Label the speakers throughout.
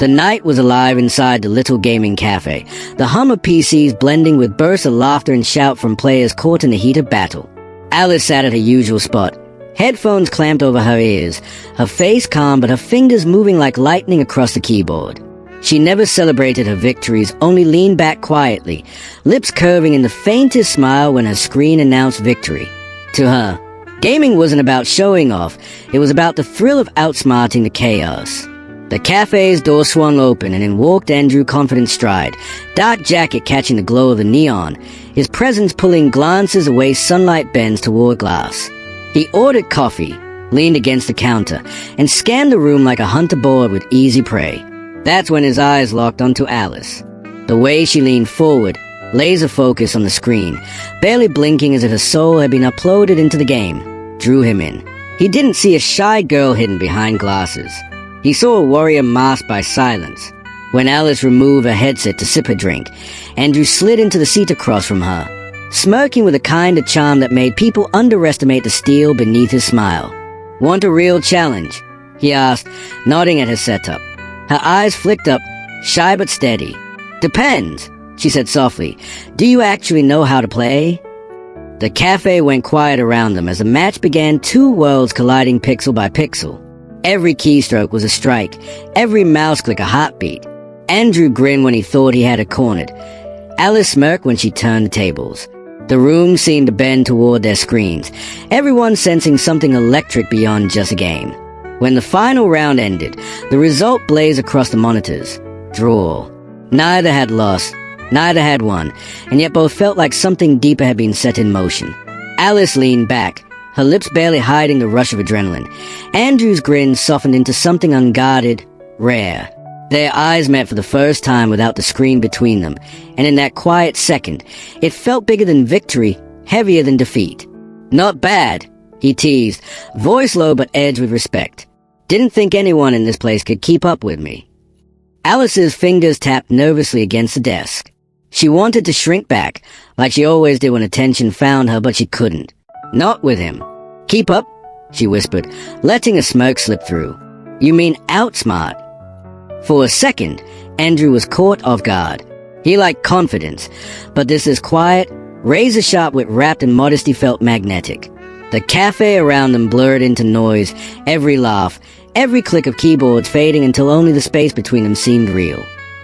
Speaker 1: The night was alive inside the little gaming cafe, the hum of PCs blending with bursts of laughter and shout from players caught in the heat of battle. Alice sat at her usual spot, headphones clamped over her ears, her face calm but her fingers moving like lightning across the keyboard. She never celebrated her victories, only leaned back quietly, lips curving in the faintest smile when her screen announced victory. To her, gaming wasn't about showing off, it was about the thrill of outsmarting the chaos. The cafe's door swung open and in walked Andrew confident stride, dark jacket catching the glow of the neon, his presence pulling glances away sunlight bends toward glass. He ordered coffee, leaned against the counter, and scanned the room like a hunter bored with easy prey. That's when his eyes locked onto Alice. The way she leaned forward, laser focus on the screen, barely blinking as if her soul had been uploaded into the game, drew him in. He didn't see a shy girl hidden behind glasses. He saw a warrior masked by silence. When Alice removed her headset to sip her drink, Andrew slid into the seat across from her, smirking with a kind of charm that made people underestimate the steel beneath his smile. "Want a real challenge?" he asked, nodding at her setup. Her eyes flicked up, shy but steady. "Depends," she said softly. "Do you actually know how to play?" The cafe went quiet around them as the match began, two worlds colliding pixel by pixel. Every keystroke was a strike, every mouse click a heartbeat. Andrew grinned when he thought he had her cornered. Alice smirked when she turned the tables. The room seemed to bend toward their screens, everyone sensing something electric beyond just a game. When the final round ended, the result blazed across the monitors. Draw. Neither had lost, neither had won, and yet both felt like something deeper had been set in motion. Alice leaned back, her lips barely hiding the rush of adrenaline. Andrew's grin softened into something unguarded, rare. Their eyes met for the first time without the screen between them, and in that quiet second, it felt bigger than victory, heavier than defeat. "Not bad," he teased, voice low but edged with respect. "Didn't think anyone in this place could keep up with me." Alice's fingers tapped nervously against the desk. She wanted to shrink back, like she always did when attention found her, but she couldn't. "Not with him." "Keep up," she whispered, letting a smirk slip through. "You mean outsmart?" For a second, Andrew was caught off guard. He liked confidence, but this is quiet, razor-sharp wit wrapped in modesty felt magnetic. The cafe around them blurred into noise, every laugh, every click of keyboards fading until only the space between them seemed real.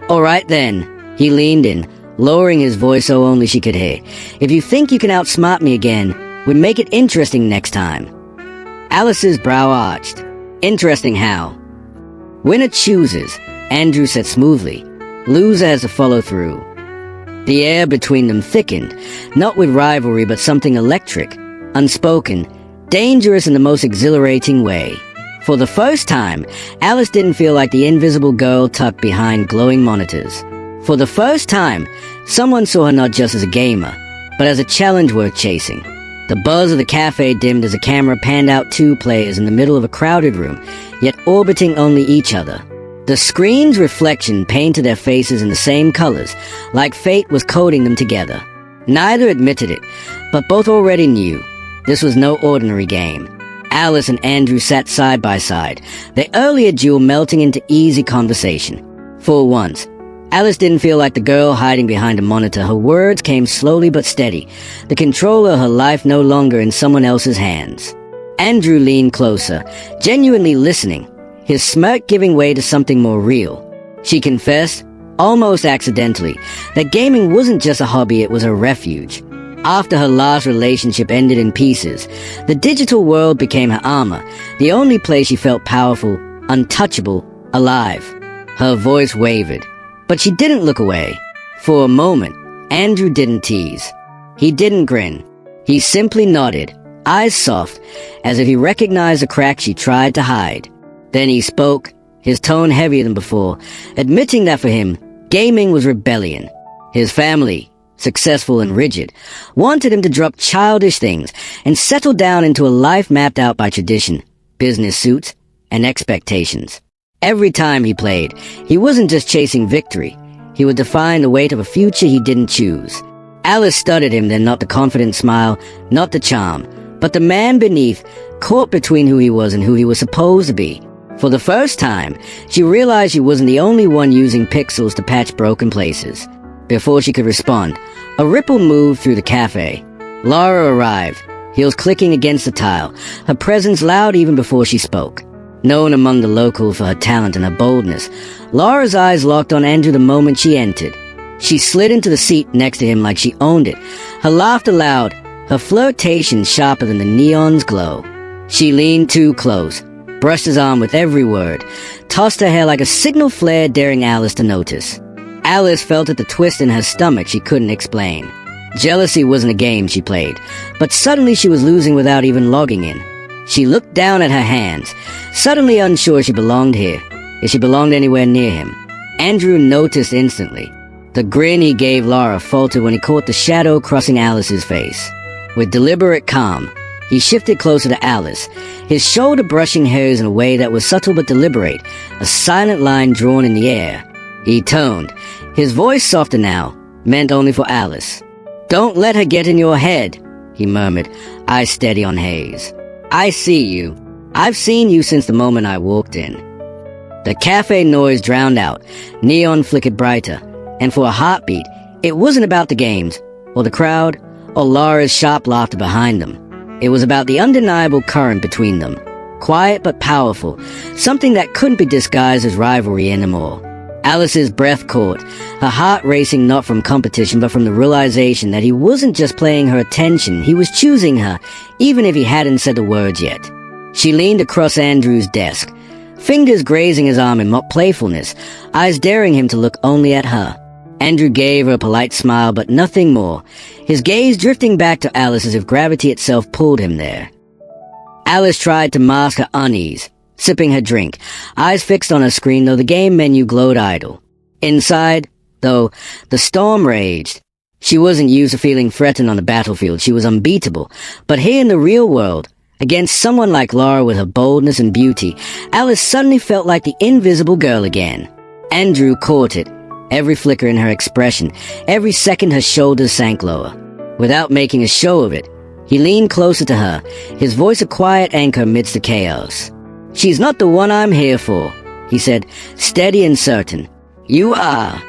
Speaker 1: "All right then," he leaned in, lowering his voice so only she could hear. "If you think you can outsmart me again, we'd make it interesting next time." Alice's brow arched. "Interesting how?" "Winner chooses," Andrew said smoothly. "Loser has to follow through." The air between them thickened, not with rivalry but something electric, unspoken, dangerous in the most exhilarating way. For the first time, Alice didn't feel like the invisible girl tucked behind glowing monitors. For the first time, someone saw her not just as a gamer, but as a challenge worth chasing. The buzz of the cafe dimmed as a camera panned out two players in the middle of a crowded room, yet orbiting only each other. The screen's reflection painted their faces in the same colors, like fate was coding them together. Neither admitted it, but both already knew. This was no ordinary game. Alice and Andrew sat side by side, their earlier duel melting into easy conversation. For once, Alice didn't feel like the girl hiding behind a monitor. Her words came slowly but steady, the control of her life no longer in someone else's hands. Andrew leaned closer, genuinely listening, his smirk giving way to something more real. She confessed, almost accidentally, that gaming wasn't just a hobby, it was a refuge. After her last relationship ended in pieces, the digital world became her armor, the only place she felt powerful, untouchable, alive. Her voice wavered, but she didn't look away. For a moment, Andrew didn't tease. He didn't grin. He simply nodded, eyes soft, as if he recognized the crack she tried to hide. Then he spoke, his tone heavier than before, admitting that for him, gaming was rebellion. His family, successful and rigid, wanted him to drop childish things and settle down into a life mapped out by tradition, business suits, and expectations. Every time he played, he wasn't just chasing victory. He would define the weight of a future he didn't choose. Alice studied him, then not the confident smile, not the charm, but the man beneath, caught between who he was and who he was supposed to be. For the first time, she realized she wasn't the only one using pixels to patch broken places. Before she could respond, a ripple moved through the cafe. Lara arrived, heels clicking against the tile, her presence loud even before she spoke. Known among the locals for her talent and her boldness, Lara's eyes locked on Andrew the moment she entered. She slid into the seat next to him like she owned it, her laughter loud, her flirtation sharper than the neon's glow. She leaned too close, brushed his arm with every word, tossed her hair like a signal flare daring Alice to notice. Alice felt at the twist in her stomach she couldn't explain. Jealousy wasn't a game she played, but suddenly she was losing without even logging in. She looked down at her hands, suddenly unsure she belonged here, if she belonged anywhere near him. Andrew noticed instantly. The grin he gave Lara faltered when he caught the shadow crossing Alice's face. With deliberate calm, he shifted closer to Alice, his shoulder brushing hers in a way that was subtle but deliberate, a silent line drawn in the air. He toned, his voice softer now, meant only for Alice. "Don't let her get in your head," he murmured, eyes steady on Hayes. "I see you. I've seen you since the moment I walked in." The cafe noise drowned out, neon flickered brighter, and for a heartbeat, it wasn't about the games, or the crowd, or Lara's sharp laughter behind them. It was about the undeniable current between them, quiet but powerful, something that couldn't be disguised as rivalry anymore. Alice's breath caught, her heart racing not from competition but from the realization that he wasn't just playing her attention, he was choosing her, even if he hadn't said the words yet. She leaned across Andrew's desk, fingers grazing his arm in mock playfulness, eyes daring him to look only at her. Andrew gave her a polite smile, but nothing more, his gaze drifting back to Alice as if gravity itself pulled him there. Alice tried to mask her unease, sipping her drink, eyes fixed on her screen though the game menu glowed idle. Inside, though, the storm raged. She wasn't used to feeling threatened on the battlefield, she was unbeatable, but here in the real world, against someone like Lara with her boldness and beauty, Alice suddenly felt like the invisible girl again. Andrew caught it, every flicker in her expression, every second her shoulders sank lower. Without making a show of it, he leaned closer to her, his voice a quiet anchor amidst the chaos. "She's not the one I'm here for," he said, steady and certain. "You are."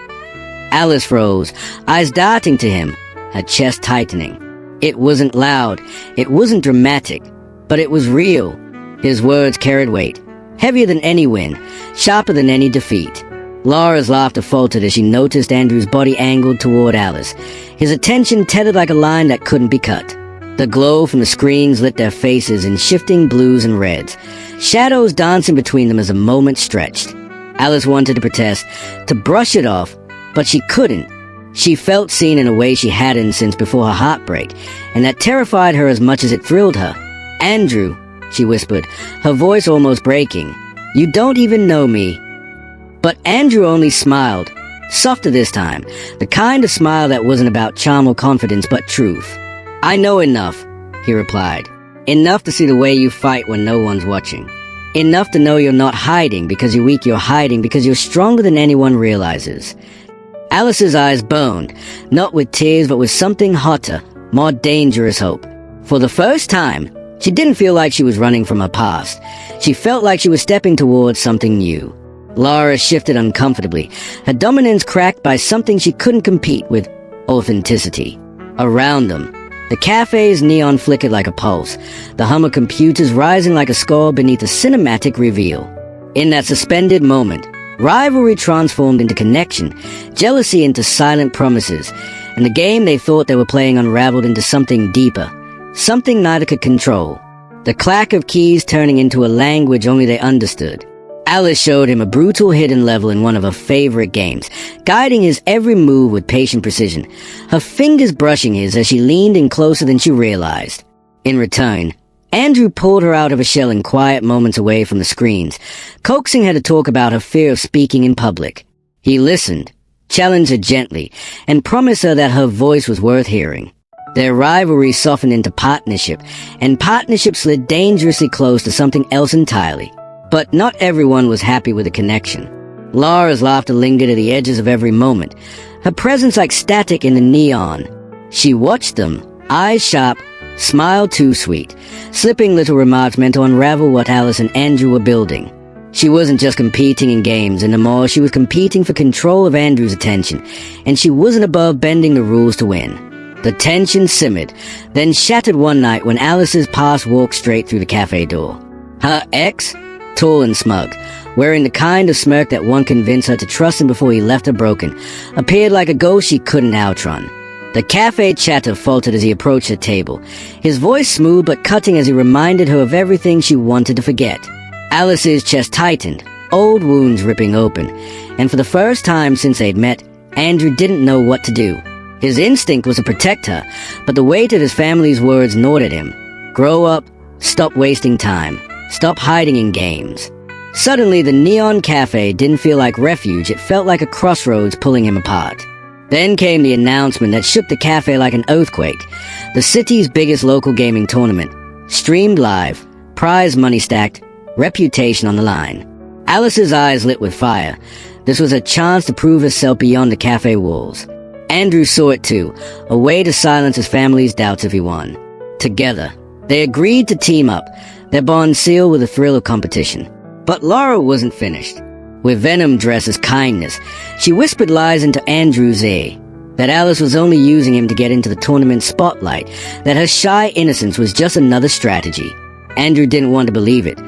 Speaker 1: Alice froze, eyes darting to him, her chest tightening. It wasn't loud, it wasn't dramatic, but it was real. His words carried weight, heavier than any win, sharper than any defeat. Lara's laughter faltered as she noticed Andrew's body angled toward Alice, his attention tethered like a line that couldn't be cut. The glow from the screens lit their faces in shifting blues and reds, shadows dancing between them as the moment stretched. Alice wanted to protest, to brush it off, but she couldn't. She felt seen in a way she hadn't since before her heartbreak, and that terrified her as much as it thrilled her. "Andrew," she whispered, her voice almost breaking, "you don't even know me." But Andrew only smiled, softer this time, the kind of smile that wasn't about charm or confidence but truth. "I know enough," he replied. "Enough to see the way you fight when no one's watching. Enough to know you're not hiding because you're weak, you're hiding because you're stronger than anyone realizes." Alice's eyes burned, not with tears but with something hotter, more dangerous hope. For the first time, she didn't feel like she was running from her past. She felt like she was stepping towards something new. Lara shifted uncomfortably, her dominance cracked by something she couldn't compete with: authenticity. Around them, the cafe's neon flickered like a pulse, the hum of computers rising like a score beneath a cinematic reveal. In that suspended moment, rivalry transformed into connection, jealousy into silent promises, and the game they thought they were playing unraveled into something deeper, something neither could control. The clack of keys turning into a language only they understood. Alice showed him a brutal hidden level in one of her favorite games, guiding his every move with patient precision, her fingers brushing his as she leaned in closer than she realized. In return, Andrew pulled her out of a shell in quiet moments away from the screens, coaxing her to talk about her fear of speaking in public. He listened, challenged her gently, and promised her that her voice was worth hearing. Their rivalry softened into partnership, and partnership slid dangerously close to something else entirely. But not everyone was happy with the connection. Lara's laughter lingered at the edges of every moment, her presence like static in the neon. She watched them, eyes sharp, smile too sweet, slipping little remarks meant to unravel what Alice and Andrew were building. She wasn't just competing in games anymore, she was competing for control of Andrew's attention, and she wasn't above bending the rules to win. The tension simmered, then shattered one night when Alice's past walked straight through the cafe door. Her ex, tall and smug, wearing the kind of smirk that one convinced her to trust him before he left her broken, appeared like a ghost she couldn't outrun. The cafe chatter faltered as he approached her table, his voice smooth but cutting as he reminded her of everything she wanted to forget. Alice's chest tightened, old wounds ripping open, and for the first time since they'd met, Andrew didn't know what to do. His instinct was to protect her, but the weight of his family's words gnawed at him. Grow up, stop wasting time, stop hiding in games. Suddenly, the neon cafe didn't feel like refuge, it felt like a crossroads pulling him apart. Then came the announcement that shook the cafe like an earthquake. The city's biggest local gaming tournament. Streamed live, prize money stacked, reputation on the line. Alice's eyes lit with fire. This was a chance to prove herself beyond the cafe walls. Andrew saw it too, a way to silence his family's doubts if he won. Together, they agreed to team up, their bond sealed with the thrill of competition. But Laura wasn't finished. With venom dressed as kindness, she whispered lies into Andrew's ear. That Alice was only using him to get into the tournament spotlight, that her shy innocence was just another strategy. Andrew didn't want to believe it,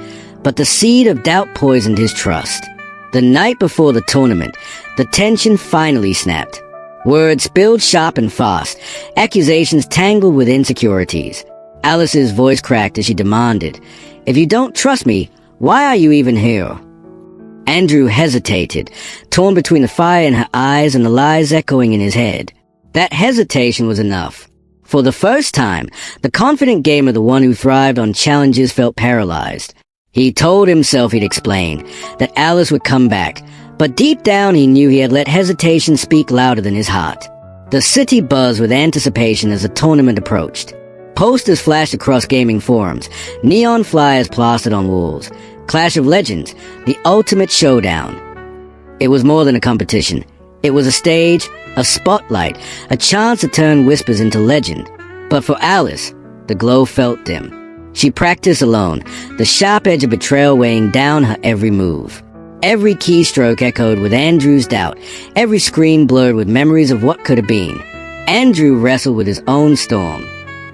Speaker 1: but the seed of doubt poisoned his trust. The night before the tournament, the tension finally snapped. Words spilled sharp and fast, accusations tangled with insecurities. Alice's voice cracked as she demanded, "If you don't trust me, why are you even here?" Andrew hesitated, torn between the fire in her eyes and the lies echoing in his head. That hesitation was enough. For the first time, the confident gamer, the one who thrived on challenges, felt paralyzed. He told himself he'd explain, that Alice would come back, but deep down he knew he had let hesitation speak louder than his heart. The city buzzed with anticipation as the tournament approached. Posters flashed across gaming forums, neon flyers plastered on walls. Clash of Legends, the ultimate showdown. It was more than a competition. It was a stage, a spotlight, a chance to turn whispers into legend. But for Alice, the glow felt dim. She practiced alone, the sharp edge of betrayal weighing down her every move. Every keystroke echoed with Andrew's doubt, every screen blurred with memories of what could have been. Andrew wrestled with his own storm.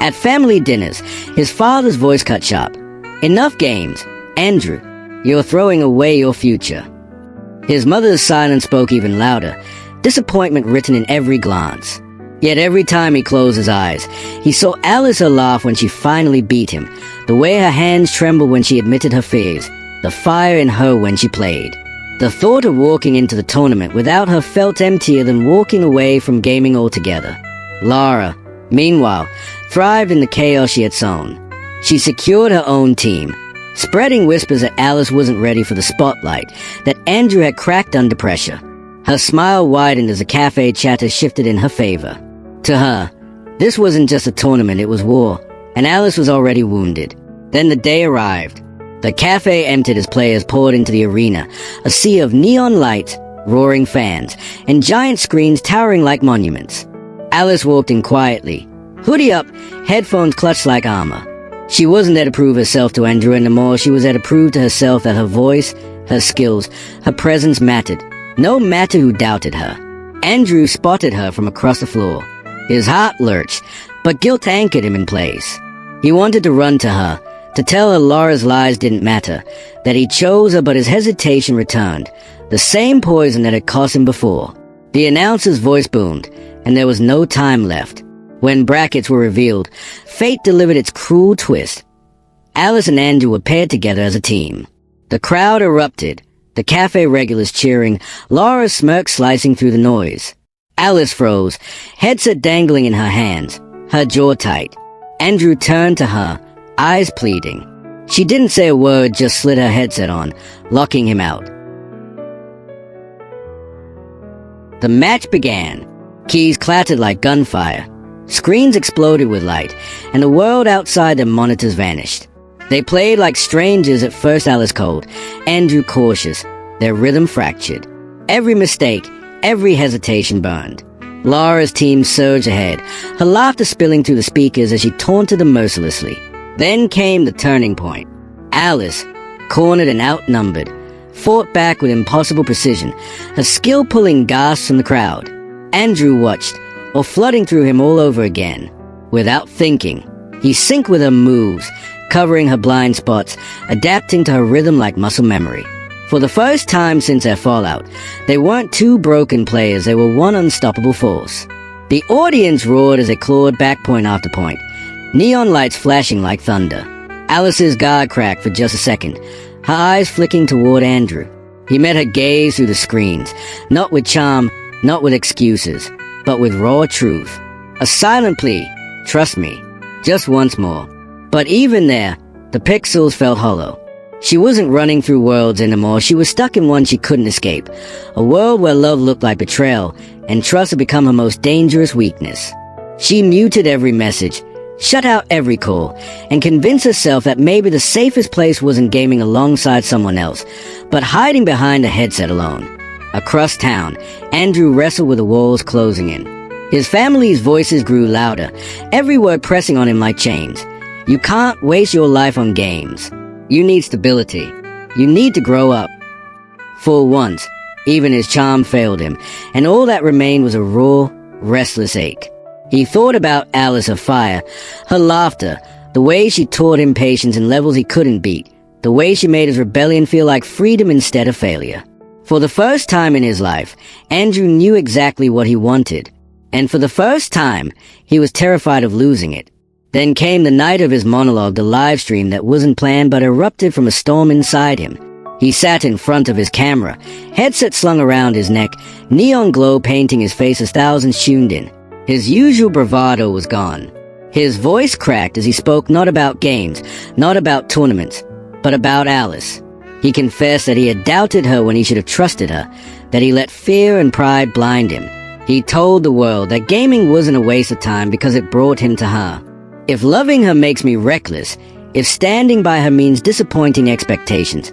Speaker 1: At family dinners, his father's voice cut sharp. "Enough games. Andrew, you're throwing away your future." His mother's silence spoke even louder, disappointment written in every glance. Yet every time he closed his eyes, he saw Alice laugh when she finally beat him, the way her hands trembled when she admitted her fears, the fire in her when she played. The thought of walking into the tournament without her felt emptier than walking away from gaming altogether. Laura, meanwhile, thrived in the chaos she had sown. She secured her own team, spreading whispers that Alice wasn't ready for the spotlight, that Andrew had cracked under pressure. Her smile widened as the cafe chatter shifted in her favor. To her, this wasn't just a tournament, it was war, and Alice was already wounded. Then the day arrived. The cafe emptied as players poured into the arena, a sea of neon lights, roaring fans, and giant screens towering like monuments. Alice walked in quietly, hoodie up, headphones clutched like armor. She wasn't there to prove herself to Andrew anymore, she was there to prove to herself that her voice, her skills, her presence mattered, no matter who doubted her. Andrew spotted her from across the floor. His heart lurched, but guilt anchored him in place. He wanted to run to her, to tell her Laura's lies didn't matter, that he chose her, but his hesitation returned, the same poison that had cost him before. The announcer's voice boomed, and there was no time left. When brackets were revealed, fate delivered its cruel twist. Alice and Andrew were paired together as a team. The crowd erupted, the cafe regulars cheering, Laura's smirk slicing through the noise. Alice froze, headset dangling in her hands, her jaw tight. Andrew turned to her, eyes pleading. She didn't say a word, just slid her headset on, locking him out. The match began. Keys clattered like gunfire. Screens exploded with light, and the world outside their monitors vanished. They played like strangers at first, Alice cold, Andrew cautious, their rhythm fractured. Every mistake, every hesitation burned. Laura's team surged ahead, her laughter spilling through the speakers as she taunted them mercilessly. Then came the turning point. Alice, cornered and outnumbered, fought back with impossible precision, her skill pulling gasps from the crowd. Andrew watched, or flooding through him all over again. Without thinking, he synced with her moves, covering her blind spots, adapting to her rhythm like muscle memory. For the first time since their fallout, they weren't two broken players, they were one unstoppable force. The audience roared as they clawed back point after point, neon lights flashing like thunder. Alice's guard cracked for just a second, her eyes flicking toward Andrew. He met her gaze through the screens, not with charm, not with excuses, but with raw truth. A silent plea, trust me, just once more. But even there, the pixels felt hollow. She wasn't running through worlds anymore, she was stuck in one she couldn't escape. A world where love looked like betrayal, and trust had become her most dangerous weakness. She muted every message, shut out every call, and convinced herself that maybe the safest place wasn't gaming alongside someone else, but hiding behind a headset alone. Across town, Andrew wrestled with the walls closing in. His family's voices grew louder, every word pressing on him like chains. You can't waste your life on games. You need stability. You need to grow up. For once, even his charm failed him, and all that remained was a raw, restless ache. He thought about Alice of Fire, her laughter, the way she taught him patience in levels he couldn't beat, the way she made his rebellion feel like freedom instead of failure. For the first time in his life, Andrew knew exactly what he wanted, and for the first time, he was terrified of losing it. Then came the night of his monologue, the live stream that wasn't planned but erupted from a storm inside him. He sat in front of his camera, headset slung around his neck, neon glow painting his face as thousands tuned in. His usual bravado was gone. His voice cracked as he spoke not about games, not about tournaments, but about Alice. He confessed that he had doubted her when he should have trusted her, that he let fear and pride blind him. He told the world that gaming wasn't a waste of time because it brought him to her. If loving her makes me reckless, if standing by her means disappointing expectations,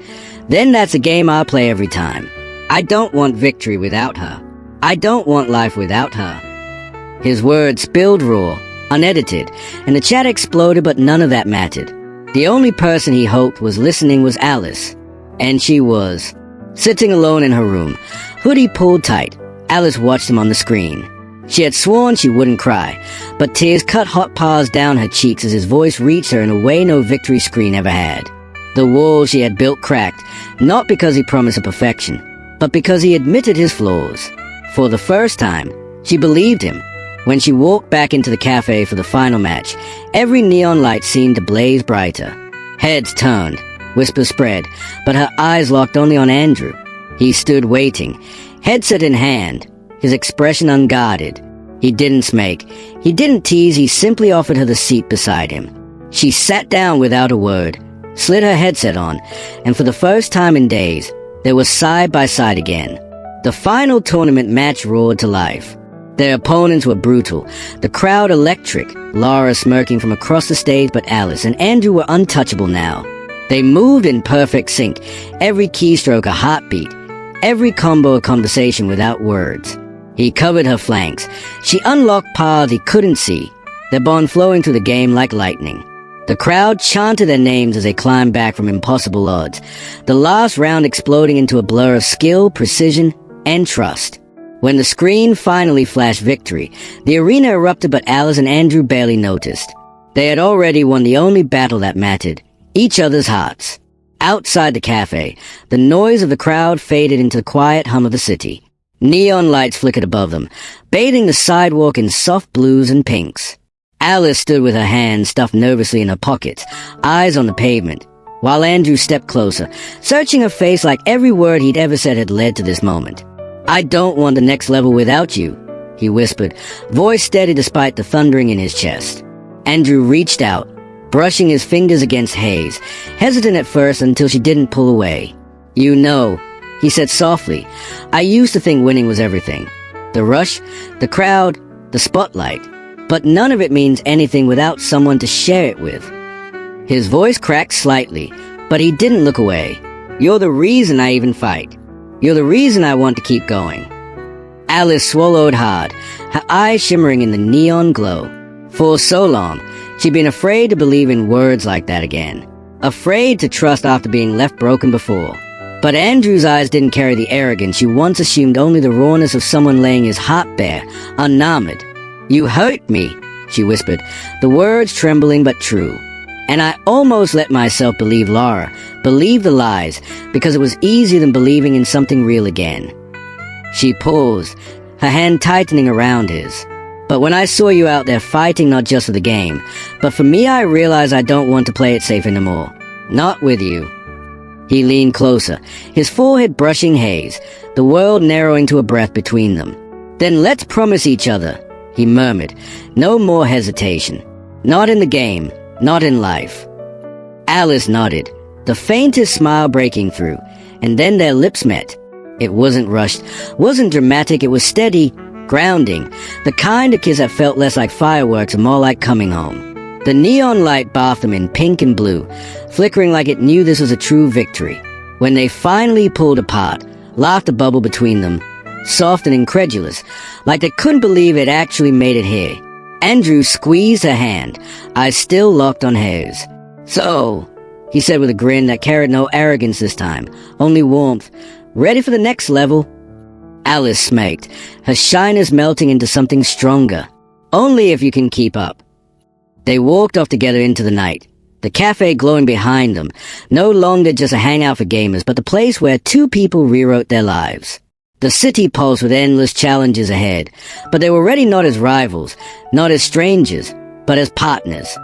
Speaker 1: then that's a game I'll play every time. I don't want victory without her. I don't want life without her. His words spilled raw, unedited, and the chat exploded, but none of that mattered. The only person he hoped was listening was Alice. And she was. Sitting alone in her room, hoodie pulled tight, Alice watched him on the screen. She had sworn she wouldn't cry, but tears cut hot paths down her cheeks as his voice reached her in a way no victory screen ever had. The wall she had built cracked, not because he promised her perfection, but because he admitted his flaws. For the first time, she believed him. When she walked back into the cafe for the final match, every neon light seemed to blaze brighter. Heads turned, whispers spread, but her eyes locked only on Andrew. He stood waiting, headset in hand, his expression unguarded. He didn't smake, he didn't tease, he simply offered her the seat beside him. She sat down without a word, slid her headset on, and for the first time in days, they were side by side again. The final tournament match roared to life. Their opponents were brutal, the crowd electric, Laura smirking from across the stage, but Alice and Andrew were untouchable now. They moved in perfect sync, every keystroke a heartbeat, every combo a conversation without words. He covered her flanks. She unlocked paths he couldn't see, their bond flowing through the game like lightning. The crowd chanted their names as they climbed back from impossible odds, the last round exploding into a blur of skill, precision, and trust. When the screen finally flashed victory, the arena erupted, but Alice and Andrew barely noticed. They had already won the only battle that mattered, each other's hearts. Outside the cafe, the noise of the crowd faded into the quiet hum of the city. Neon lights flickered above them, bathing the sidewalk in soft blues and pinks. Alice stood with her hands stuffed nervously in her pockets, eyes on the pavement, while Andrew stepped closer, searching her face like every word he'd ever said had led to this moment. "I don't want the next level without you," he whispered, voice steady despite the thundering in his chest. Andrew reached out, brushing his fingers against haze, hesitant at first until she didn't pull away. "You know," he said softly, "I used to think winning was everything. The rush, the crowd, the spotlight. But none of it means anything without someone to share it with." His voice cracked slightly, but he didn't look away. "You're the reason I even fight. You're the reason I want to keep going." Alice swallowed hard, her eyes shimmering in the neon glow. For so long, she'd been afraid to believe in words like that again. Afraid to trust after being left broken before. But Andrew's eyes didn't carry the arrogance you once assumed, only the rawness of someone laying his heart bare, unarmored. "You hurt me," she whispered, the words trembling but true. And I almost let myself believe Laura, believe the lies, because it was easier than believing in something real again. She paused, her hand tightening around his. "But when I saw you out there fighting not just for the game, but for me, I realized I don't want to play it safe anymore. Not with you." He leaned closer, his forehead brushing haze, the world narrowing to a breath between them. "Then let's promise each other," he murmured. "No more hesitation. Not in the game, not in life." Alice nodded, the faintest smile breaking through, and then their lips met. It wasn't rushed, wasn't dramatic, it was steady, grounding, the kind of kiss that felt less like fireworks and more like coming home. The neon light bathed them in pink and blue, flickering like it knew this was a true victory. When they finally pulled apart, laughter bubbled between them, soft and incredulous, like they couldn't believe it actually made it here. Andrew squeezed her hand, eyes still locked on hers. "So," he said with a grin that carried no arrogance this time, only warmth, "ready for the next level?" Alice smirked, her shyness melting into something stronger. "Only if you can keep up." They walked off together into the night, the cafe glowing behind them, no longer just a hangout for gamers, but the place where two people rewrote their lives. The city pulsed with endless challenges ahead, but they were ready not as rivals, not as strangers, but as partners.